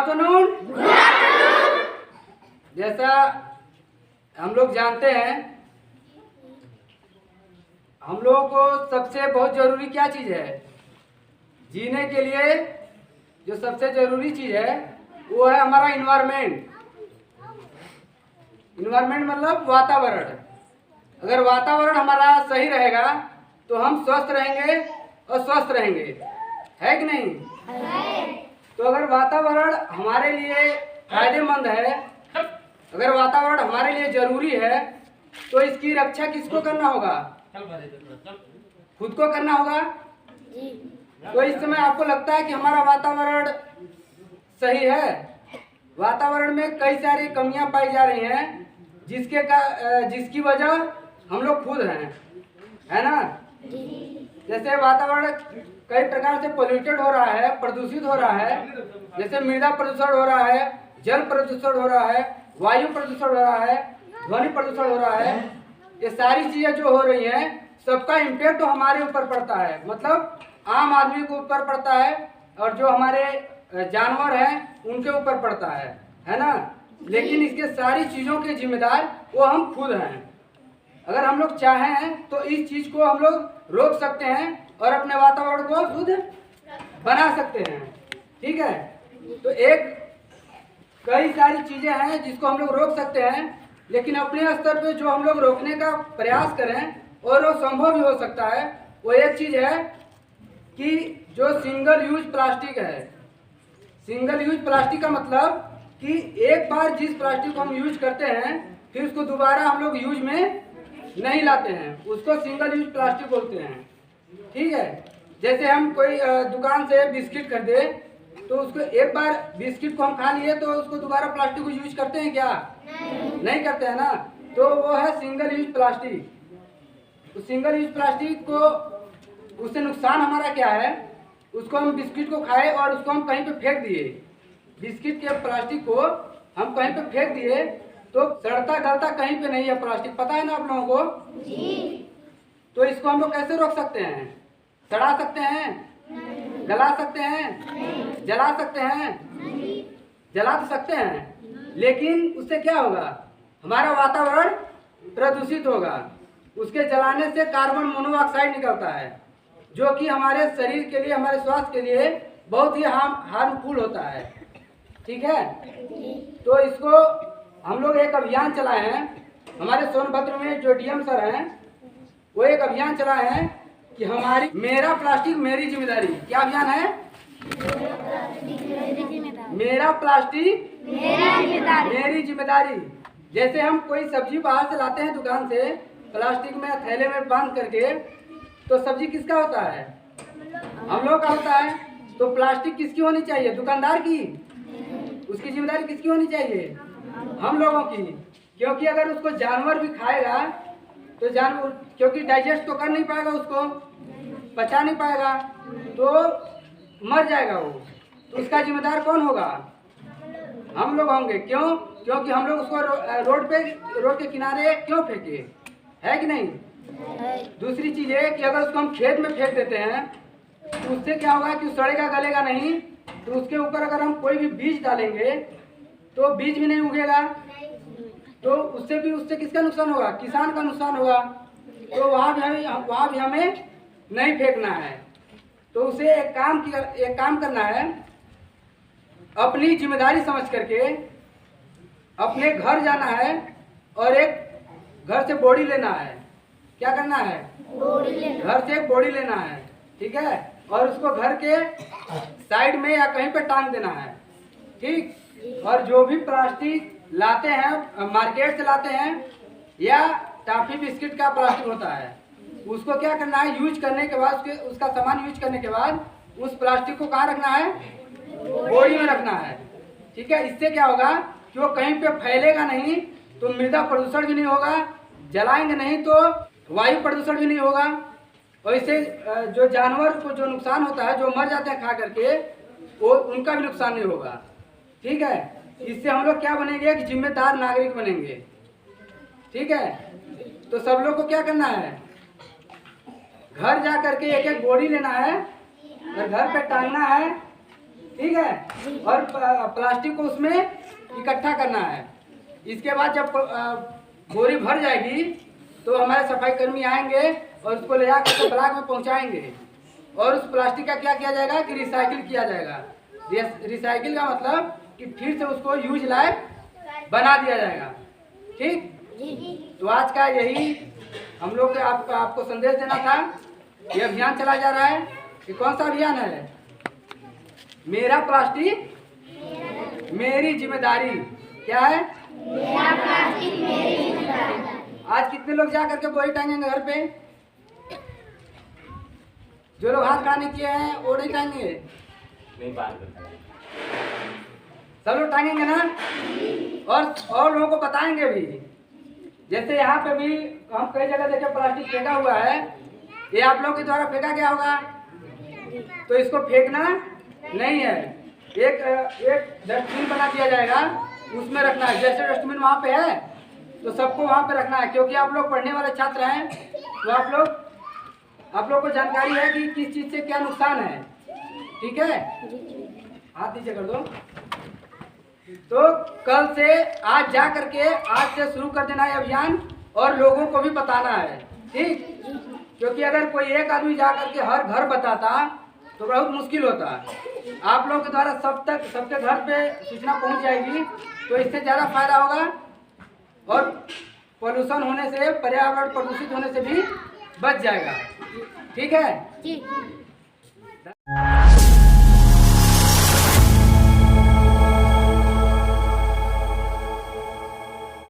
Afternoon. जैसा हम लोग जानते हैं, हम लोगों को सबसे बहुत जरूरी क्या चीज़ है? जीने के लिए जो सबसे जरूरी चीज़ है वो है हमारा इन्वायरमेंट। इन्वायरमेंट मतलब वातावरण। अगर वातावरण हमारा सही रहेगा तो हम स्वस्थ रहेंगे और स्वस्थ रहेंगे, है कि नहीं? तो अगर वातावरण हमारे लिए फायदेमंद है, अगर वातावरण हमारे लिए जरूरी है, तो इसकी रक्षा किसको करना होगा? खुद को करना होगा। तो इस समय आपको लगता है कि हमारा वातावरण सही है? वातावरण में कई सारी कमियां पाई जा रही हैं, जिसकी वजह हम लोग खुद हैं, है ना? जैसे वातावरण कई प्रकार से पोल्यूटेड हो रहा है, प्रदूषित हो रहा है। जैसे मृदा प्रदूषण हो रहा है, जल प्रदूषण हो रहा है, वायु प्रदूषण हो रहा है, ध्वनि प्रदूषण हो रहा है। ये सारी चीजें जो हो रही हैं, सबका इम्पैक्ट हमारे ऊपर पड़ता है, मतलब आम आदमी के ऊपर पड़ता है और जो हमारे जानवर हैं उनके ऊपर पड़ता है ना? लेकिन इसके सारी चीजों के जिम्मेदार वो हम खुद हैं। अगर हम लोग चाहें तो इस चीज को हम लोग रोक सकते हैं और अपने वातावरण को शुद्ध बना सकते हैं। ठीक है? तो कई सारी चीजें हैं जिसको हम लोग रोक सकते हैं, लेकिन अपने स्तर पे जो हम लोग रोकने का प्रयास करें और वो संभव भी हो सकता है। वो एक चीज है कि जो सिंगल यूज प्लास्टिक है। सिंगल यूज प्लास्टिक का मतलब कि एक बार जिस प्लास्टिक को हम यूज करते हैं फिर उसको दोबारा हम लोग यूज में नहीं लाते हैं, उसको सिंगल यूज प्लास्टिक बोलते हैं। ठीक है? जैसे हम कोई दुकान से बिस्किट खरीदे तो उसको एक बार बिस्किट को हम खा लिए तो उसको दोबारा प्लास्टिक को यूज करते हैं क्या? नहीं करते हैं ना? तो वो है सिंगल यूज प्लास्टिक। तो सिंगल यूज प्लास्टिक को, उससे नुकसान हमारा क्या है? उसको हम बिस्किट को खाए और उसको हम कहीं पे फेंक दिए, बिस्किट के प्लास्टिक को हम कहीं पे फेंक दिए तो सड़ता गलता कहीं पे नहीं है प्लास्टिक, पता है ना आप लोगों को? जी। तो इसको हम लोग कैसे रोक सकते हैं? सड़ा सकते हैं? गला सकते हैं? जला सकते हैं? जला तो सकते हैं, लेकिन उससे क्या होगा? हमारा वातावरण प्रदूषित होगा। उसके जलाने से कार्बन मोनोऑक्साइड निकलता है, जो कि हमारे शरीर के लिए, हमारे स्वास्थ्य के लिए बहुत ही हार्मफुल होता है। ठीक है? तो इसको हम लोग एक अभियान चलाए हैं, हमारे सोनभद्र में जो डीएम सर हैं वो एक अभियान चलाए हैं कि हमारी मेरा प्लास्टिक मेरी जिम्मेदारी। क्या अभियान है? मेरा प्लास्टिक मेरी जिम्मेदारी। जैसे हम कोई सब्जी बाहर से लाते हैं दुकान से, प्लास्टिक में थैले में बांध करके, तो सब्जी किसका होता है? हम लोग का होता है। तो प्लास्टिक किसकी होनी चाहिए? दुकानदार की? उसकी जिम्मेदारी किसकी होनी चाहिए? हम लोगों की। क्योंकि अगर उसको जानवर भी खाएगा तो जानवर, क्योंकि डाइजेस्ट तो कर नहीं पाएगा, उसको पचा नहीं पाएगा, तो मर जाएगा वो। तो उसका जिम्मेदार कौन होगा? हम लोग होंगे। क्यों? क्योंकि हम लोग उसको रोड के किनारे क्यों फेंके, है कि नहीं? दूसरी चीज है कि अगर उसको हम खेत में फेंक देते हैं तो उससे क्या होगा कि सड़ेगा गलेगा नहीं। तो उसके ऊपर अगर हम कोई भी बीज डालेंगे तो बीज भी नहीं उगेगा, तो उससे किसका नुकसान होगा? किसान का नुकसान होगा। तो वहाँ भी हमें नहीं फेंकना है। तो उसे एक काम करना है, अपनी जिम्मेदारी समझ करके अपने घर जाना है और एक घर से बोरी लेना है। क्या करना है? घर से एक बोरी लेना है। ठीक है? और उसको घर के साइड में या कहीं पे टांग देना है। ठीक? और जो भी प्लास्टिक लाते हैं, मार्केट से लाते हैं या टॉफी बिस्किट का प्लास्टिक होता है, उसको क्या करना है? यूज करने के बाद, उसका सामान यूज करने के बाद उस प्लास्टिक को कहाँ रखना है? बोरी में रखना है। ठीक है? इससे क्या होगा कि वो कहीं पे फैलेगा नहीं, तो मृदा प्रदूषण भी नहीं होगा, जलाएंगे नहीं तो वायु प्रदूषण भी नहीं होगा, और इससे जो जानवर को जो नुकसान होता है, जो मर जाते हैं खा करके, वो उनका भी नुकसान नहीं होगा। ठीक है? इससे हम लोग क्या बनेंगे? कि जिम्मेदार नागरिक बनेंगे। ठीक है? तो सब लोग को क्या करना है? घर जा करके एक एक बोरी लेना है और घर पे टांगना है। ठीक है। और प्लास्टिक को उसमें इकट्ठा करना है। इसके बाद जब बोरी भर जाएगी तो हमारे सफाई कर्मी आएंगे और उसको ले जाकर ब्लॉक में पहुंचाएंगे और उस प्लास्टिक का क्या किया जाएगा कि रिसाइकिल किया जाएगा। रिसाइकिल का मतलब कि फिर से उसको यूज लायक बना दिया जाएगा। ठीक, तो आज का यही हम लोग आपको संदेश देना था। ये अभियान चला जा रहा है। ये कौन सा अभियान है? मेरा प्लास्टिक मेरी जिम्मेदारी। क्या है? मेरा प्लास्टिक मेरी जिम्मेदारी। आज कितने लोग जा करके बोरी टांगेंगे घर पे? जो लोग हाथ खड़ा नहीं किए हैं वो नहीं टांगेंगे? सब लोग टांगेंगे ना? और लोगों को बताएंगे भी। जैसे यहाँ पे भी हम कई जगह देखे प्लास्टिक फेंका हुआ है, ये आप लोगों के द्वारा फेंका गया होगा, तो इसको फेंकना नहीं है। एक डस्टबिन बना दिया जाएगा, उसमें रखना है। जैसे डस्टबिन वहाँ पे है तो सबको वहाँ पे रखना है, क्योंकि आप लोग पढ़ने वाले छात्र हैं तो आप लोग को जानकारी है कि किस चीज़ से क्या नुकसान है। ठीक है, हाथ नीचे कर दो। तो कल से आज जा करके आज से शुरू कर देना है अभियान और लोगों को भी बताना है। ठीक, क्योंकि अगर कोई एक आदमी जा करके हर घर बताता तो बहुत मुश्किल होता। आप लोगों के द्वारा सबके घर पे सूचना पहुंच जाएगी तो इससे ज़्यादा फायदा होगा और पोल्यूशन होने से, पर्यावरण प्रदूषित होने से भी बच जाएगा। ठीक है।